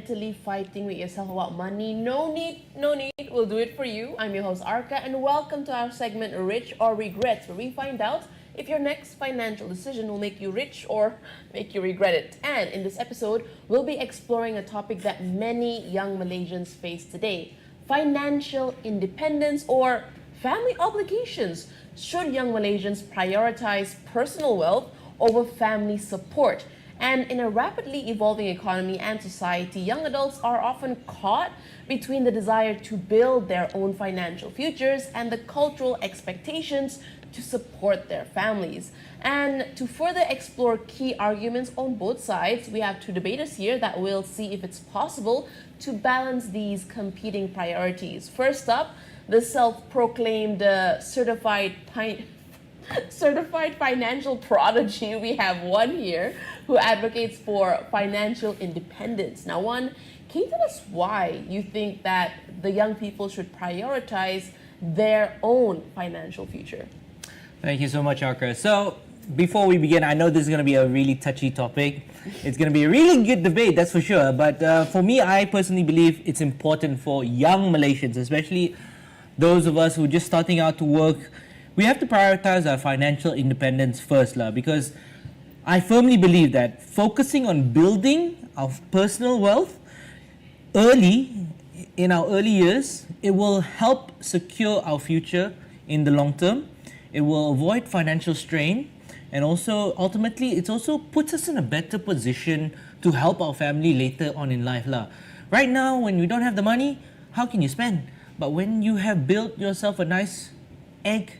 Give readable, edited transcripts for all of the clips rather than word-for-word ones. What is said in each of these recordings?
mentally fighting with yourself about money, no need, we'll do it for you. I'm your host Arka, and welcome to our segment Rich or Regret, where we find out if your next financial decision will make you rich or make you regret it. And in this episode, we'll be exploring a topic that many young Malaysians face today: financial independence or family obligations. Should young Malaysians prioritize personal wealth over family support? And in a rapidly evolving economy and society, young adults are often caught between the desire to build their own financial futures and the cultural expectations to support their families. And to further explore key arguments on both sides, we have two debaters here that will see if it's possible to balance these competing priorities. First up, the self-proclaimed certified financial prodigy. We have one here who advocates for financial independence. Now, one, can you tell us why you think that the young people should prioritize their own financial future? Thank you so much, Arka. So, before we begin, I know this is going to be a really touchy topic. It's going to be a really good debate, that's for sure. But for me, I personally believe it's important for young Malaysians, especially those of us who are just starting out to work. We have to prioritize our financial independence first, because I firmly believe that focusing on building our personal wealth early, in our early years, it will help secure our future in the long term. It will avoid financial strain, and also ultimately it also puts us in a better position to help our family later on in life. Right now, when you don't have the money, how can you spend? But when you have built yourself a nice egg,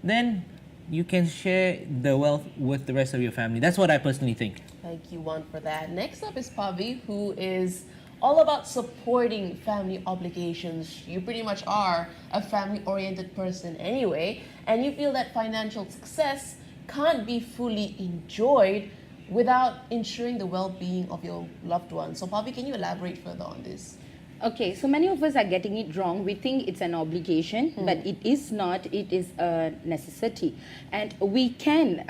then you can share the wealth with the rest of your family. That's what I personally think. Thank you, Juan, for that. Next up is Pavi, who is all about supporting family obligations. You pretty much are a family-oriented person anyway, and you feel that financial success can't be fully enjoyed without ensuring the well-being of your loved ones. So, Pavi, can you elaborate further on this? Okay, so many of us are getting it wrong. We think it's an obligation, but it is not. It is a necessity. And we can,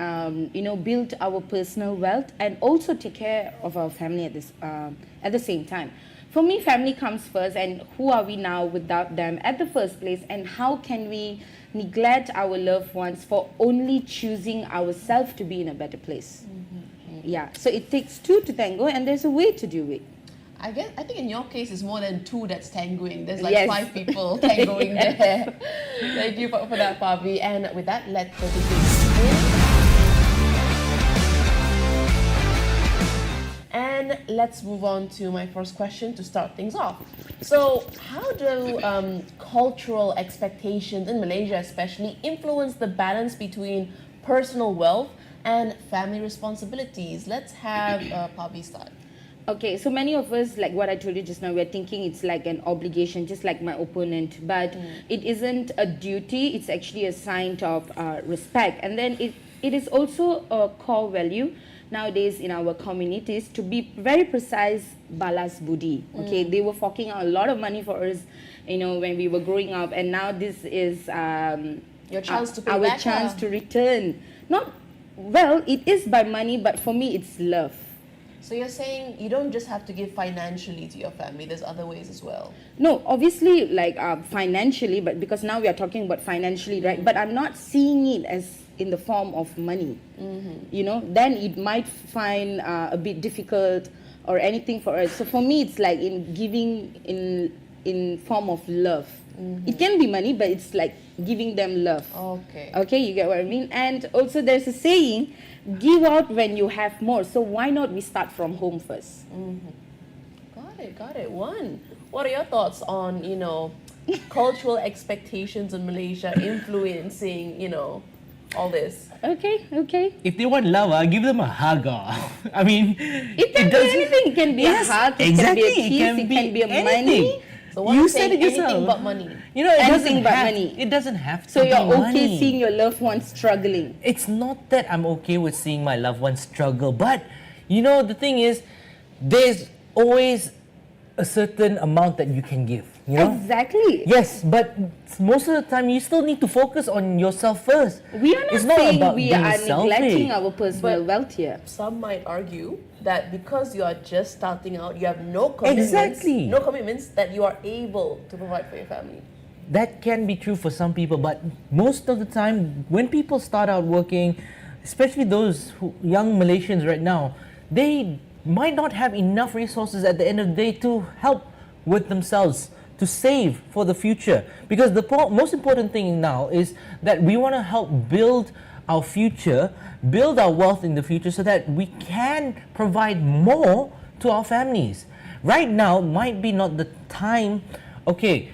build our personal wealth and also take care of our family at the same time. For me, family comes first, and who are we now without them at the first place? And how can we neglect our loved ones for only choosing ourselves to be in a better place? Yeah, so it takes two to tango, and there's a way to do it. I think in your case, it's more than two that's tangoing. There's like 5 people tangoing there. Thank you for that, Pavi. And with that, let's go to this in. And let's move on to my first question to start things off. So, how do cultural expectations in Malaysia especially influence the balance between personal wealth and family responsibilities? Let's have Pavi start. Okay, so many of us, like what I told you just now, we're thinking it's like an obligation, just like my opponent, but it isn't a duty, it's actually a sign of respect. And then it is also a core value nowadays in our communities, to be very precise, balas budi. Okay, they were forking out a lot of money for us, when we were growing up, and now this is your chance to pay our back, chance to return. It is by money, but for me it's love. So you're saying you don't just have to give financially to your family, there's other ways as well? No, obviously financially, but because now we are talking about financially, right? But I'm not seeing it as in the form of money. Then it might find a bit difficult or anything for us. So for me, it's like in giving in form of love. It can be money, but it's like giving them love. Okay, you get what I mean? And also there's a saying, give out when you have more. So why not we start from home first? Got it. One, what are your thoughts on, cultural expectations in Malaysia influencing, all this? Okay. If they want love, give them a hug. I mean, it can be anything. It can be a hug, it can be a kiss, it can be a money. So what you said anything but money. Anything but money. It doesn't have to So be you're okay money. seeing your loved ones struggling? It's not that I'm okay with seeing my loved ones struggle, but the thing is, there's always a certain amount that you can give, you know? Exactly. Yes, but most of the time you still need to focus on yourself first. We are not It's not saying about we being are neglecting selfish. our personal But- wealth here. Some might argue that because you are just starting out, you have no commitments, Exactly. no commitments that you are able to provide for your family. That can be true for some people, but most of the time when people start out working, especially those young Malaysians right now, they might not have enough resources at the end of the day to help with themselves, to save for the future. Because the most important thing now is that we want to help build our future, build our wealth in the future so that we can provide more to our families. Right now might be not the time. Okay,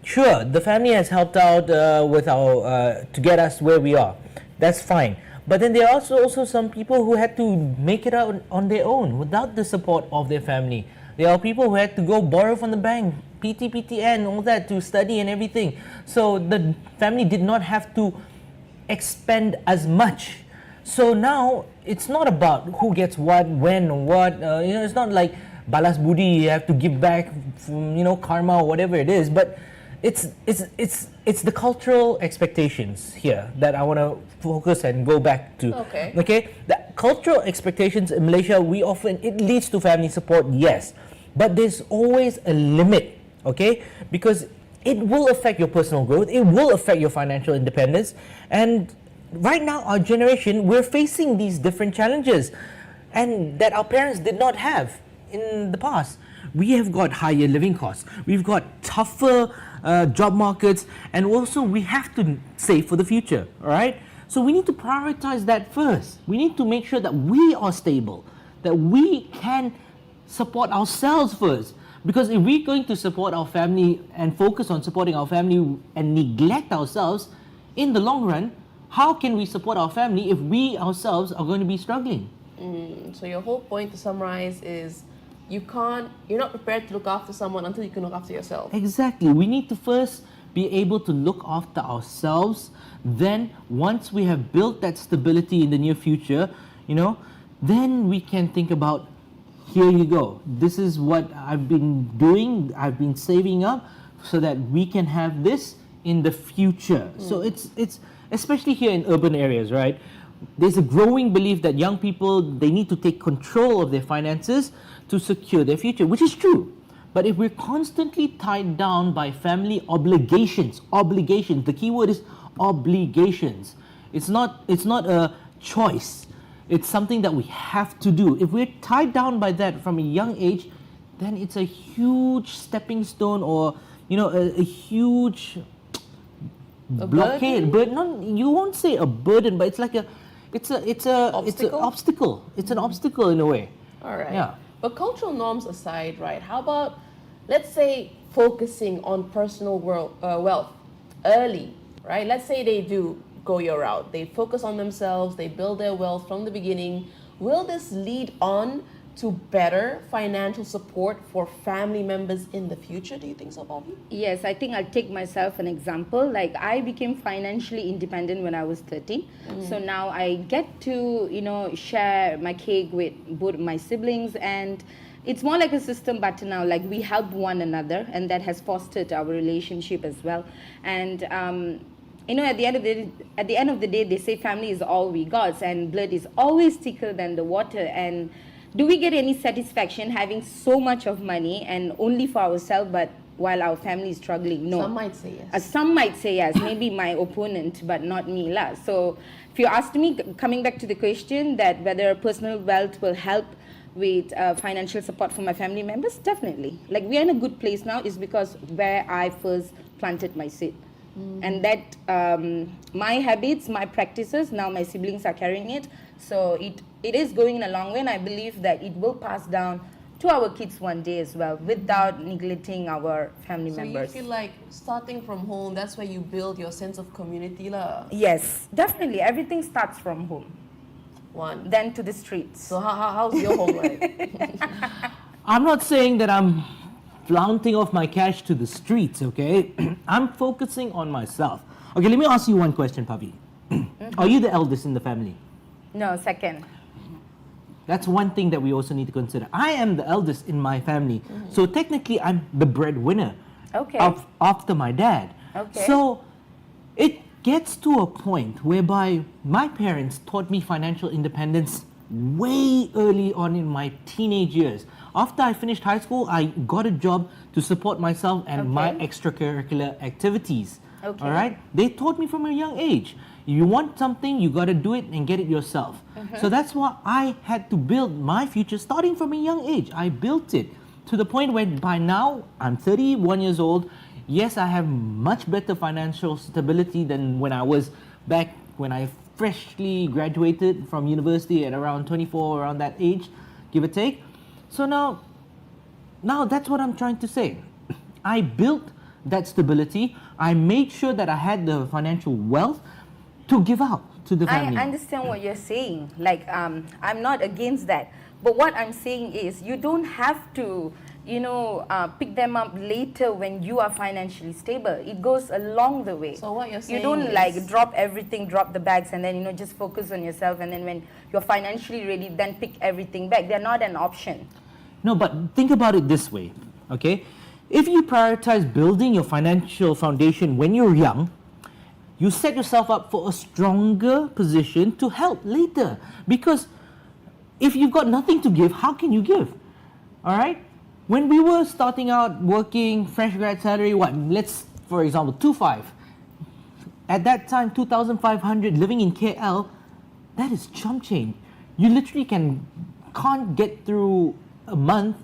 sure, the family has helped out with our to get us where we are. That's fine. But then there are also some people who had to make it out on their own without the support of their family. There are people who had to go borrow from the bank, PTN, all that to study and everything. So the family did not have to expend as much. So now it's not about who gets what, when, or what. It's not like balas budi, you have to give back from karma or whatever it is. But it's the cultural expectations here that I want to focus and go back to. Okay. The cultural expectations in Malaysia, it leads to family support, yes, but there's always a limit. Okay, because it will affect your personal growth, it will affect your financial independence, and right now our generation, we're facing these different challenges and that our parents did not have in the past. We have got higher living costs, we've got tougher job markets, and also we have to save for the future. All right, so we need to prioritize that first. We need to make sure that we are stable, that we can support ourselves first. Because if we're going to support our family and focus on supporting our family and neglect ourselves, in the long run, how can we support our family if we ourselves are going to be struggling? So your whole point, to summarize, is you're not prepared to look after someone until you can look after yourself. Exactly. We need to first be able to look after ourselves. Then once we have built that stability in the near future, then we can think about, here you go. This is what I've been doing. I've been saving up so that we can have this in the future. So it's especially here in urban areas, right? There's a growing belief that young people, they need to take control of their finances to secure their future, which is true. But if we're constantly tied down by family obligations, the key word is obligations. It's not a choice. It's something that we have to do. If we're tied down by that from a young age, then it's a huge stepping stone, or a huge blockade. But you won't say a burden, but it's like it's an obstacle. It's an obstacle in a way. All right. Yeah. But cultural norms aside, right? How about, let's say, focusing on personal wealth early, right? Let's say they do go your route. They focus on themselves, they build their wealth from the beginning. Will this lead on to better financial support for family members in the future? Do you think so, Bobby? Yes, I think I'll take myself an example. Like, I became financially independent when I was 13. So now I get to, share my cake with both my siblings, and it's more like a system better now. Like, we help one another, and that has fostered our relationship as well. And at the end of the day, they say family is all we got, and blood is always thicker than the water. And do we get any satisfaction having so much of money and only for ourselves, but while our family is struggling? No. Some might say yes. Some might say yes, maybe my opponent, but not me. So if you asked me, coming back to the question that whether personal wealth will help with financial support for my family members, definitely. Like, we are in a good place now is because where I first planted my seed. And that my habits, my practices, now my siblings are carrying it. So it is going in a long way, and I believe that it will pass down to our kids one day as well, without neglecting our family members. So you feel like starting from home, that's where you build your sense of community lah. Yes, definitely. Everything starts from home. One. Then to the streets. So how's your home like? I'm not saying that I'm flaunting off my cash to the streets, okay? I'm focusing on myself. Okay, let me ask you one question, Pavi. Are you the eldest in the family? No, second. That's one thing that we also need to consider. I am the eldest in my family, so technically I'm the breadwinner Okay. after my dad. Okay. So it gets to a point whereby my parents taught me financial independence way early on in my teenage years. After I finished high school, I got a job to support myself and my Okay. extracurricular activities. Okay. All right? They taught me from a young age. You want something, you got to do it and get it yourself. So that's why I had to build my future starting from a young age. I built it to the point where by now I'm 31 years old. Yes, I have much better financial stability than when I was back when I freshly graduated from university at around 24, around that age, give or take. So now that's what I'm trying to say. I built that stability. I made sure that I had the financial wealth to give out to the family. I understand what you're saying. Like, I'm not against that. But what I'm saying is, you don't have to, pick them up later when you are financially stable. It goes along the way. So what you're saying you don't is, like drop everything, drop the bags, and then just focus on yourself. And then when you're financially ready, then pick everything back. They're not an option. No, but think about it this way, okay? If you prioritize building your financial foundation when you're young, you set yourself up for a stronger position to help later. Because if you've got nothing to give, how can you give? All right? When we were starting out working, fresh grad salary, let's, for example, 2.5. At that time, 2,500 living in KL, that is chump change. You literally can't get through a month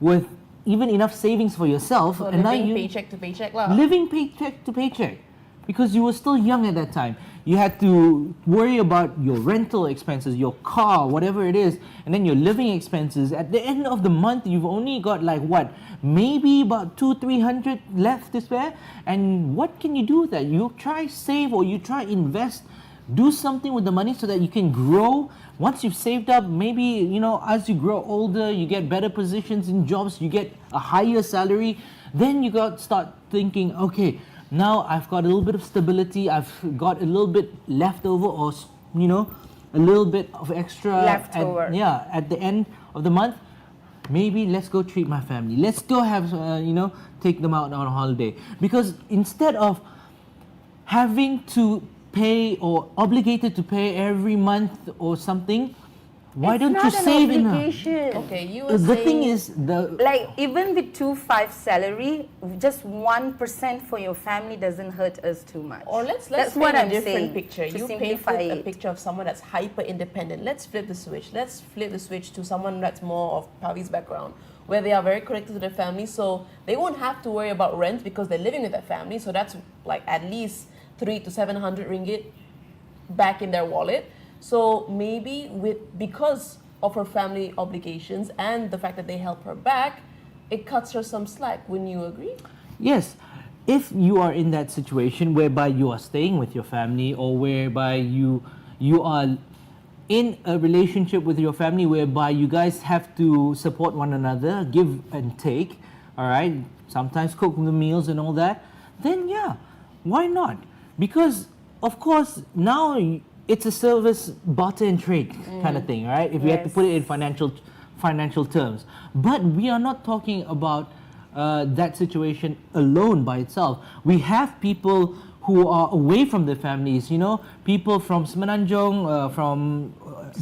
with even enough savings for yourself. so and now living you paycheck to paycheck lah. living paycheck to paycheck, because you were still young at that time. You had to worry about your rental expenses, your car, whatever it is, and then your living expenses. At the end of the month, you've only got maybe about 200-300 left to spare. And what can you do with that? You try save, or you try invest, do something with the money so that you can grow. Once you've saved up, maybe as you grow older, you get better positions in jobs, you get a higher salary. Then you got start thinking, okay, now I've got a little bit of stability, I've got a little bit left over, or a little bit of extra Leftover. at the end of the month. Maybe let's go treat my family. Let's go have take them out on a holiday. Because instead of having to pay or obligated to pay every month or something, why don't you save in enough? obligation. Okay, you were The saying, thing is, Like, even with 2.5 salary, just 1% for your family doesn't hurt us too much. or let's That's paint what a I'm different saying, picture. to You simplify painted a it. picture of someone that's hyper independent. Let's flip the switch. Let's flip the switch to someone that's more of Pavi's background, where they are very connected to their family, so they won't have to worry about rent because they're living with their family. So that's like at least 300 to 700 ringgit back in their wallet. So maybe because of her family obligations and the fact that they help her back, it cuts her some slack. Wouldn't you agree? yes, if you are in that situation whereby you are staying with your family, or whereby you are in a relationship with your family whereby you guys have to support one another, give and take, all right, sometimes cook the meals and all that, then yeah, why not? Because of course now it's a service, barter and trade kind of thing, all right, if you have to put it in financial terms. But we are not talking about that situation alone by itself. We have people who are away from their families, people from Semenanjung, from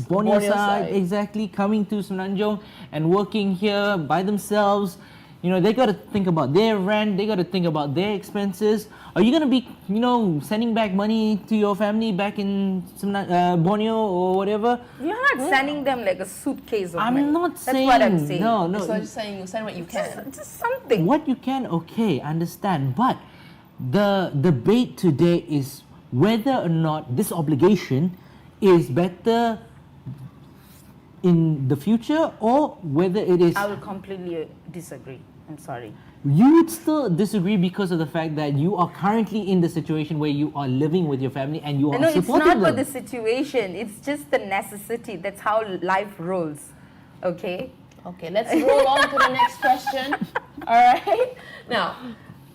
Borneo side, exactly, coming to Semenanjung and working here by themselves. They got to think about their rent, they got to think about their expenses. Are you going to be, sending back money to your family back in Borneo or whatever? You're not sending them like a suitcase of money. I'm not saying. That's what I'm saying. No. So I'm just saying you send what you can. Just something. What you can, okay, understand. But the debate today is whether or not this obligation is better in the future, or whether it is. I will completely disagree. I'm sorry. You would still disagree because of the fact that you are currently in the situation where you are living with your family and you are No, it's supporting not them. for the situation. It's just the necessity. That's how life rolls. Okay? Okay, let's roll on to the next question. All right. Now,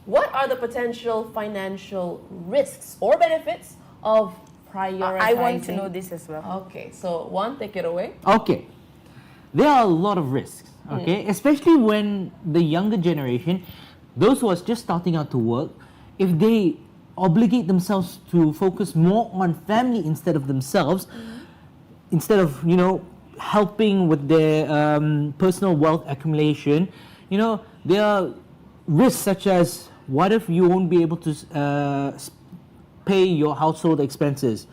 what are the potential financial risks or benefits of prioritizing? I want to know this as well. Okay, so one, take it away. Okay, there are a lot of risks, okay? Especially when the younger generation, those who are just starting out to work, if they obligate themselves to focus more on family instead of themselves, instead of, you know, helping with their personal wealth accumulation, you know, there are risks such as, what if you won't be able to pay your household expenses?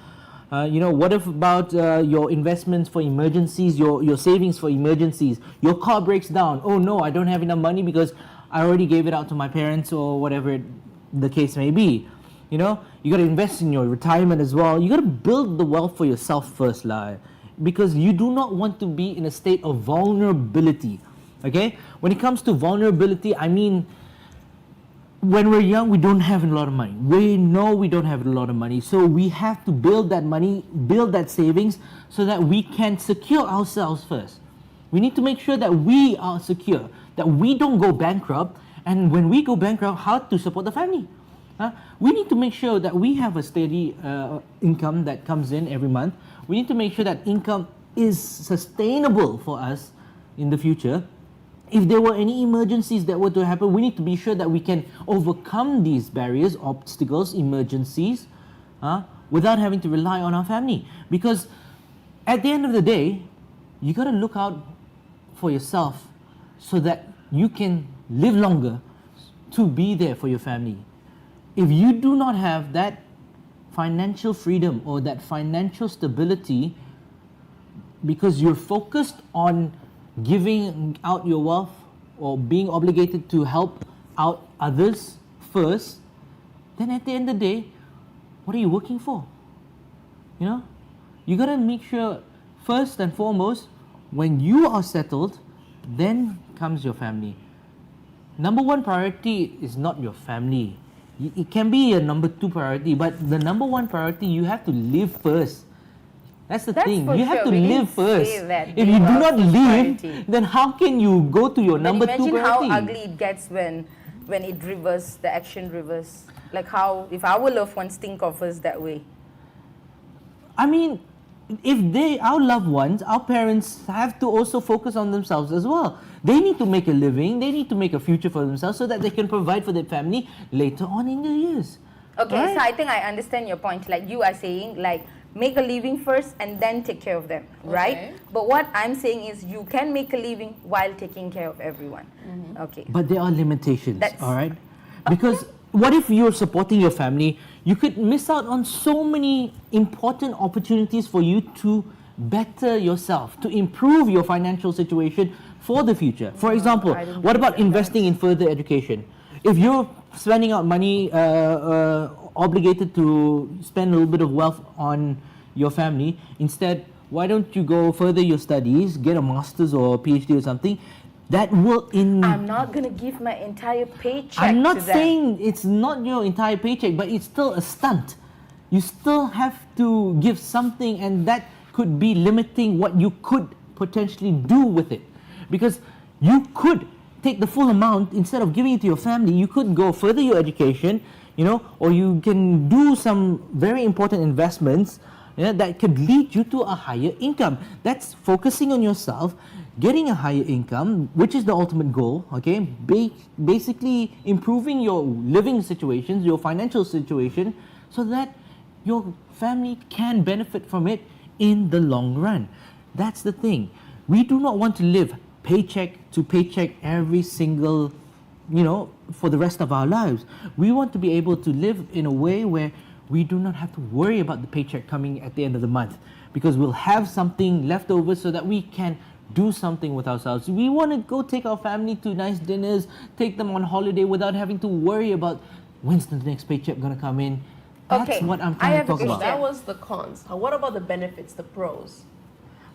You know, what if about your investments for emergencies, your savings for emergencies? Your car breaks down. Oh no, I don't have enough money because I already gave it out to my parents, or whatever the case may be. You know, you got to invest in your retirement as well. You got to build the wealth for yourself first, because you do not want to be in a state of vulnerability. Okay, when it comes to vulnerability, I mean, when we're young, we don't have a lot of money. We know we don't have a lot of money, so we have to build that money, build that savings, so that we can secure ourselves first. We need to make sure that we are secure, that we don't go bankrupt, and when we go bankrupt, how to support the family? We need to make sure that we have a steady income that comes in every month. We need to make sure that income is sustainable for us in the future. If there were any emergencies that were to happen, we need to be sure that we can overcome these barriers, obstacles, emergencies, without having to rely on our family. Because at the end of the day, you got to look out for yourself so that you can live longer to be there for your family. If you do not have that financial freedom or that financial stability, because you're focused on giving out your wealth or being obligated to help out others first, then at the end of the day, what are you working for? You know, you got to make sure first and foremost, when you are settled, then comes your family. Number one priority is not your family. It can be a number two priority, but the number one priority, you have to live first. That's the thing. You have to live first. If you do not live, then how can you go to your number two priority? Imagine how ugly it gets when it reverses, the action reverse. Like how, if our loved ones think of us that way. I mean, if our loved ones, our parents, have to also focus on themselves as well. They need to make a living, they need to make a future for themselves so that they can provide for their family later on in their years. Okay, right? So I think I understand your point. Like you are saying, like, make a living first and then take care of them, right? But what I'm saying is you can make a living while taking care of everyone. Okay. But there are limitations, all right? Because what if you're supporting your family, you could miss out on so many important opportunities for you to better yourself, to improve your financial situation for the future. For example, what about investing in further education? If you're spending out money, obligated to spend a little bit of wealth on your family, instead, why don't you go further your studies, get a master's or a PhD or something? That will I'm not going to give my entire paycheck I'm not to them. saying it's not your entire paycheck, but it's still a stunt. You still have to give something, and that could be limiting what you could potentially do with it. Because you could take the full amount, instead of giving it to your family, you could go further your education, you know, or you can do some very important investments, you know, that could lead you to a higher income. That's focusing on yourself, getting a higher income, which is the ultimate goal, okay? Basically improving your living situations, your financial situation, so that your family can benefit from it in the long run. That's the thing. We do not want to live paycheck to paycheck every single, you know, for the rest of our lives. We want to be able to live in a way where we do not have to worry about the paycheck coming at the end of the month, because we'll have something left over so that we can do something with ourselves. We want to go take our family to nice dinners, take them on holiday without having to worry about when's the next paycheck going to come in. That's what I'm trying to talk about. That was the cons. What about the benefits, the pros?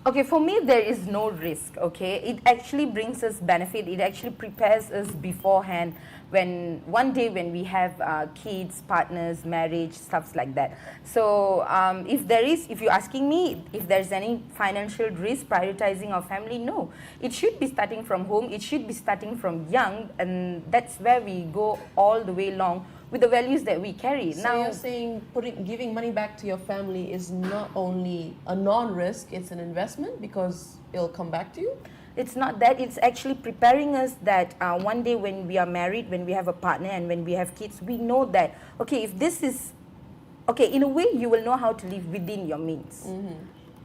Okay, for me, there is no risk, okay? It actually brings us benefit. It actually prepares us beforehand when one day when we have kids, partners, marriage, stuff like that. So if you're asking me if there's any financial risk prioritizing our family, no. It should be starting from home. It should be starting from young, and that's where we go all the way along with the values that we carry. So now, you're saying giving money back to your family is not only a non-risk, it's an investment because it'll come back to you? It's not that. It's actually preparing us that one day when we are married, when we have a partner, and when we have kids, we know that, okay, if this is, okay, in a way, you will know how to live within your means.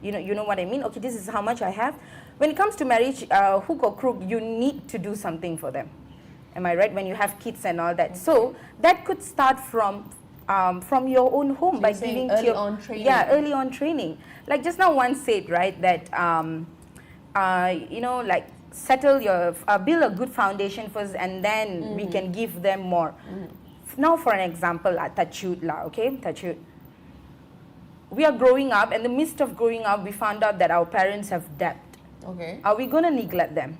You know what I mean? Okay, this is how much I have. When it comes to marriage, hook or crook, you need to do something for them. Am I right? When you have kids and all that. So that could start from your own home by giving to your on training. Yeah, early on training. Like just now one said, right, that like settle your build a good foundation first, and then we can give them more. Now, for an example, touchwood lah, okay, touchwood. We are growing up, and in the midst of growing up, we found out that our parents have debt. Okay. Are we gonna neglect them?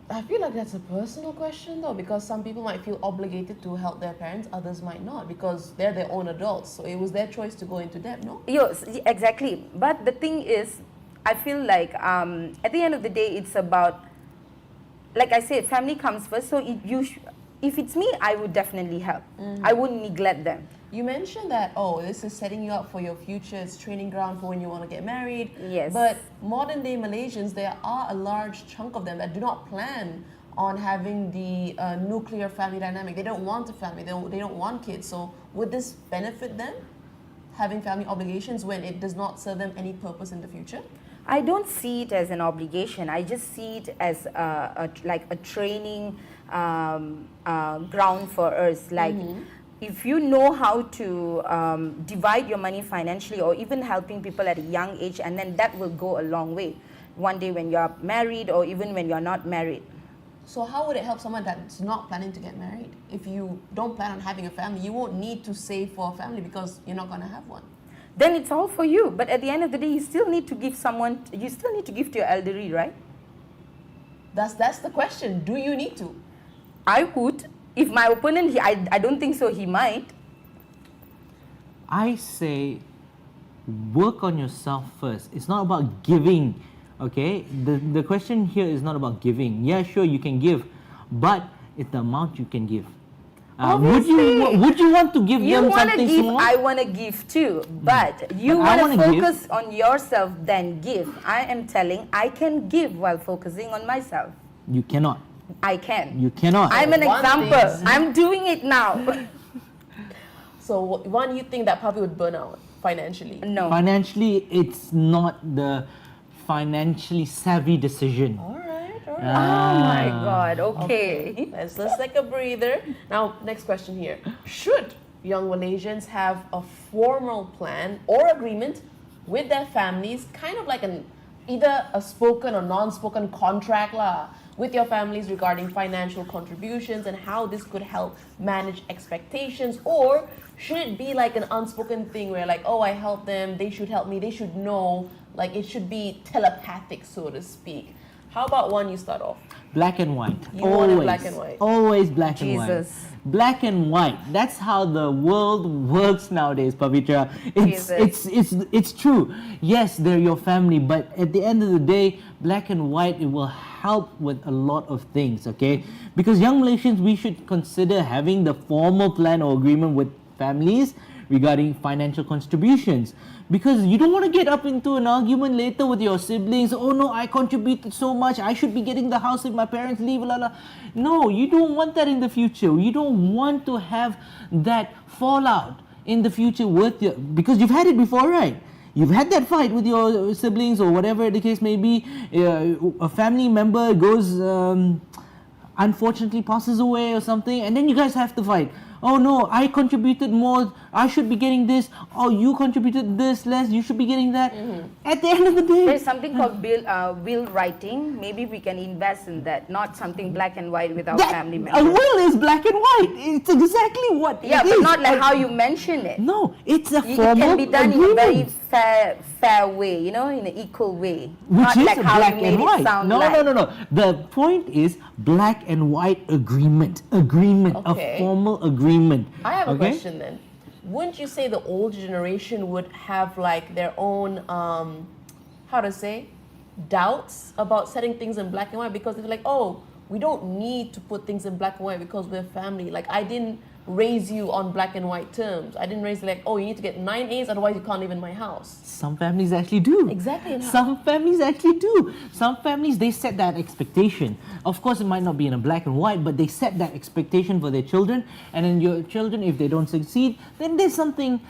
I feel like that's a personal question though, because some people might feel obligated to help their parents, others might not, because they're their own adults. So it was their choice to go into debt, no? Yes, exactly. But the thing is, I feel like at the end of the day, it's about, like I said, family comes first. So if it's me, I would definitely help. I wouldn't neglect them. You mentioned that, this is setting you up for your future, it's training ground for when you want to get married. Yes. But modern day Malaysians, there are a large chunk of them that do not plan on having the nuclear family dynamic. They don't want a family, they don't want kids. So would this benefit them, having family obligations, when it does not serve them any purpose in the future? I don't see it as an obligation. I just see it as like a training ground for us. Like, if you know how to divide your money financially, or even helping people at a young age, and then that will go a long way. One day when you're married, or even when you're not married. So how would it help someone that's not planning to get married? If you don't plan on having a family, you won't need to save for a family because you're not going to have one. Then it's all for you. But at the end of the day, you still need to give to your elderly, right? That's the question. Do you need to? I would. If my opponent, I don't think so, he might. I say work on yourself first. It's not about giving, okay? The question here is not about giving. Yeah, sure, you can give, but it's the amount you can give. Would you want to give them something small? I want to give too, but you want to focus on yourself, then give. I am telling, I can give while focusing on myself. You cannot. I can. You cannot. I'm an example. I'm doing it now. So one, you think that probably would burn out financially? No. Financially, it's not the financially savvy decision. All right. Oh my God. Okay. Let's take a breather. Now, next question here. Should young Malaysians have a formal plan or agreement with their families, kind of like either a spoken or non-spoken contract with your families regarding financial contributions and how this could help manage expectations? Or should it be like an unspoken thing where like, I help them, they should help me, they should know, like it should be telepathic, so to speak? How about one, you start off? Black and white. You want it black and white. Always black and white. Jesus. Black and white. That's how the world works nowadays, Pavitra. It's true. Yes, they're your family, but at the end of the day, black and white, it will help with a lot of things, okay? Because young Malaysians, we should consider having the formal plan or agreement with families regarding financial contributions. Because you don't want to get up into an argument later with your siblings. Oh no, I contributed so much, I should be getting the house if my parents leave, la la. No, you don't want that in the future. You don't want to have that fallout in the future because you've had it before, right? You've had that fight with your siblings or whatever the case may be. A family member goes, unfortunately passes away or something, and then you guys have to fight. Oh no, I contributed more, I should be getting this. Oh, you contributed this less, you should be getting that. At the end of the day, there's something called will writing. Maybe we can invest in that, not something black and white with our family members. A will is black and white. It's exactly what it is. Yeah, but not like how you mention it. No, it's a formal It can be done agreement. in a very fair way, in an equal way. Which not is like how black you made and white. it sound No. The point is black and white agreement. Okay. A formal agreement. I have a question then. Wouldn't you say the older generation would have like their own, doubts about setting things in black and white? Because they're like, we don't need to put things in black and white because we're family. Like, I didn't raise you on black and white terms. I didn't raise like, oh, you need to get 9 A's, otherwise you can't live in my house. Some families actually do. Exactly. And Some families actually do. Some families, they set that expectation. Of course, it might not be in a black and white, but they set that expectation for their children. And then your children, if they don't succeed, then there's something,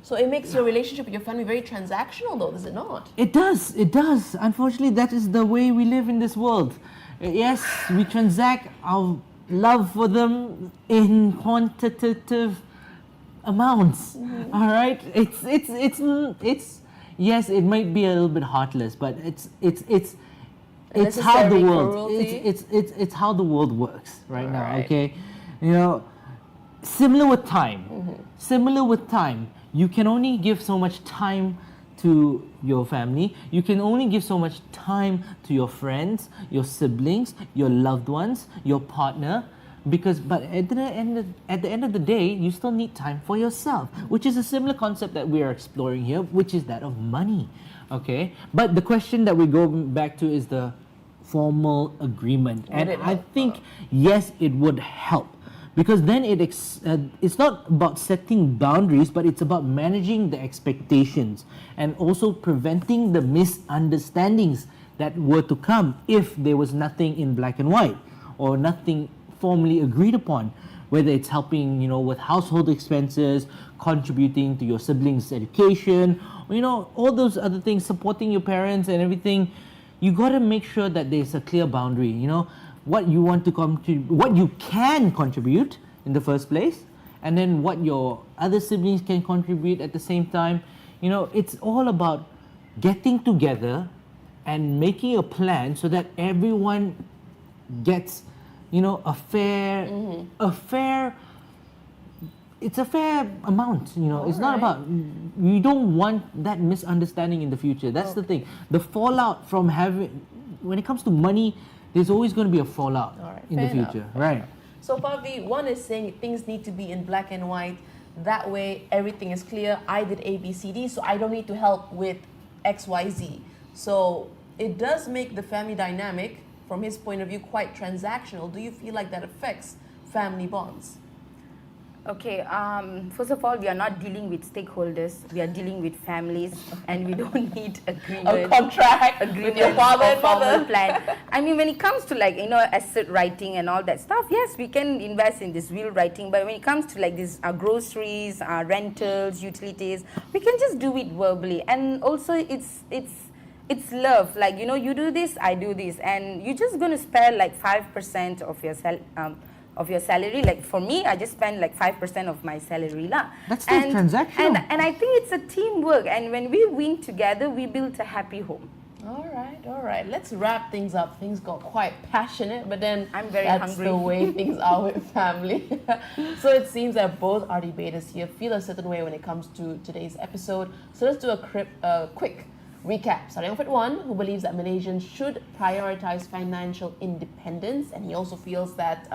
so it makes your relationship with your family very transactional, though, does it not? It does. It does. Unfortunately, that is the way we live in this world. Yes, we transact our love for them in quantitative amounts. Mm-hmm. All right. It's yes, it might be a little bit heartless, but it's how the Unnecessary world cruelty. it's how the world works right now. Alright. Okay, similar with time. Mm-hmm. Similar with time, you can only give so much time to your family. You can only give so much time to your friends, your siblings, your loved ones, your partner, but at the end of the day, you still need time for yourself, which is a similar concept that we are exploring here, which is that of money. Okay, but the question that we go back to is the formal agreement, Would and it I help? think yes, it would help. Because then it's not about setting boundaries, but it's about managing the expectations and also preventing the misunderstandings that were to come if there was nothing in black and white or nothing formally agreed upon. Whether it's helping, with household expenses, contributing to your siblings' education, all those other things, supporting your parents and everything. You got to make sure that there's a clear boundary. What you want to contribute, what you can contribute in the first place, and then what your other siblings can contribute at the same time. It's all about getting together and making a plan so that everyone gets, a fair, it's a fair amount. It's not about, you don't want that misunderstanding in the future. That's the thing. The fallout from when it comes to money, there's always going to be a fallout in the fair enough. future, right? So, Pavi, one is saying things need to be in black and white. That way, everything is clear. I did A, B, C, D, so I don't need to help with X, Y, Z. So, it does make the family dynamic, from his point of view, quite transactional. Do you feel like that affects family bonds? Okay, first of all, we are not dealing with stakeholders. We are dealing with families, and we don't need A agreement. contract with your father or and formal mother. plan. I mean, when it comes to asset writing and all that stuff, yes, we can invest in this will writing. But when it comes to this groceries, rentals, utilities, we can just do it verbally. And also, it's love. You do this, I do this, and you're just going to spare 5% of your salary. Like for me, I just spend 5% of my salary lah. That's still transactional. And I think it's a teamwork. And when we win together, we build a happy home. All right. Let's wrap things up. Things got quite passionate, but then I'm very that's hungry. the way things are with family. So it seems that both our debaters here feel a certain way when it comes to today's episode. So let's do a quick recap. Starting off with one who believes that Malaysians should prioritize financial independence, and he also feels that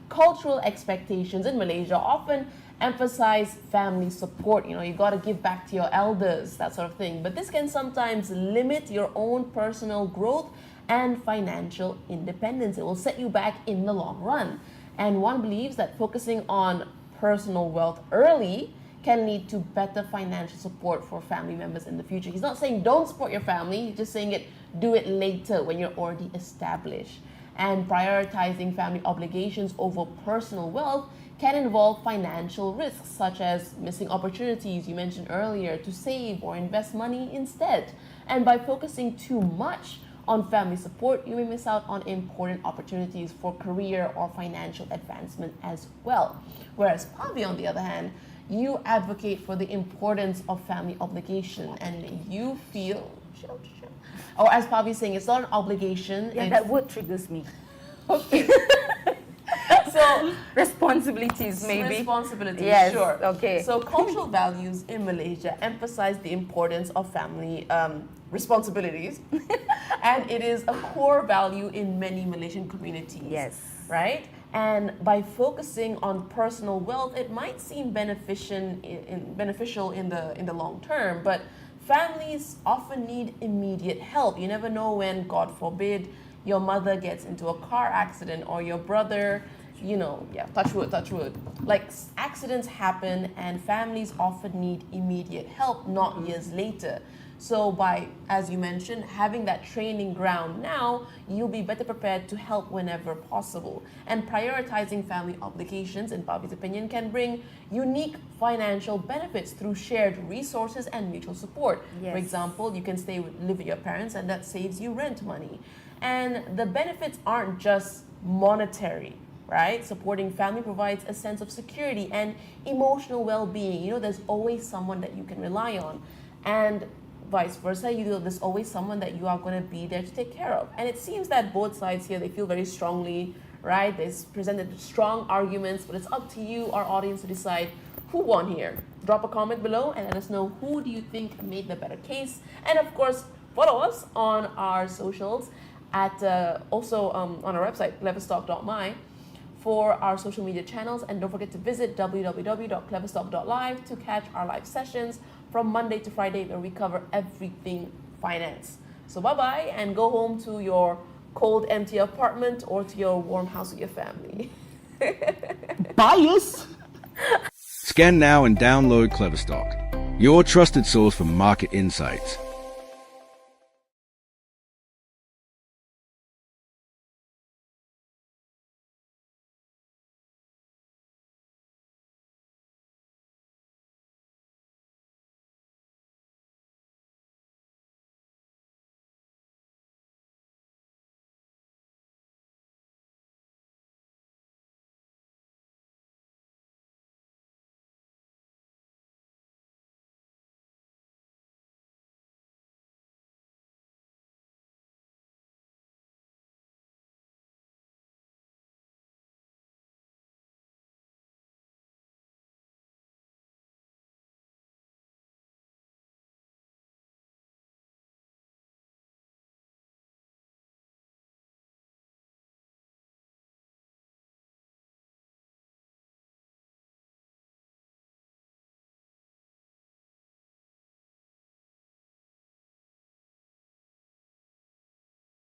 cultural expectations in Malaysia often emphasize family support. You got to give back to your elders, that sort of thing. But this can sometimes limit your own personal growth and financial independence. It will set you back in the long run. And one believes that focusing on personal wealth early can lead to better financial support for family members in the future. He's not saying don't support your family, he's just saying do it later when you're already established. And prioritizing family obligations over personal wealth can involve financial risks, such as missing opportunities you mentioned earlier to save or invest money instead. And by focusing too much on family support, you may miss out on important opportunities for career or financial advancement as well. Whereas Pavi, on the other hand, you advocate for the importance of family obligation, and you feel, or as Pavi's saying, it's not an obligation. Yeah, that word triggers me. Okay. So responsibilities, maybe. Responsibilities, Yes, sure. okay. So cultural values in Malaysia emphasize the importance of family responsibilities, and it is a core value in many Malaysian communities. Yes. Right? And by focusing on personal wealth, it might seem beneficial in the long term, but families often need immediate help. You never know when, God forbid, your mother gets into a car accident or your brother touch wood. Like accidents happen and families often need immediate help, not years later. So by, as you mentioned, having that training ground now, you'll be better prepared to help whenever possible. And prioritizing family obligations, in Bobby's opinion, can bring unique financial benefits through shared resources and mutual support. Yes. For example, you can live with your parents and that saves you rent money. And the benefits aren't just monetary, right? Supporting family provides a sense of security and emotional well-being. There's always someone that you can rely on. And vice versa, there's always someone that you are going to be there to take care of. And it seems that both sides here, they feel very strongly, right? They presented strong arguments, but it's up to you, our audience, to decide who won here. Drop a comment below and let us know who do you think made the better case. And of course, follow us on our socials also on our website, KleverStock.my, for our social media channels. And don't forget to visit www.KleverStock.live to catch our live sessions from Monday to Friday, where we cover everything finance. So bye-bye, and go home to your cold, empty apartment or to your warm house with your family. Bias! Scan now and download KleverStock, your trusted source for market insights.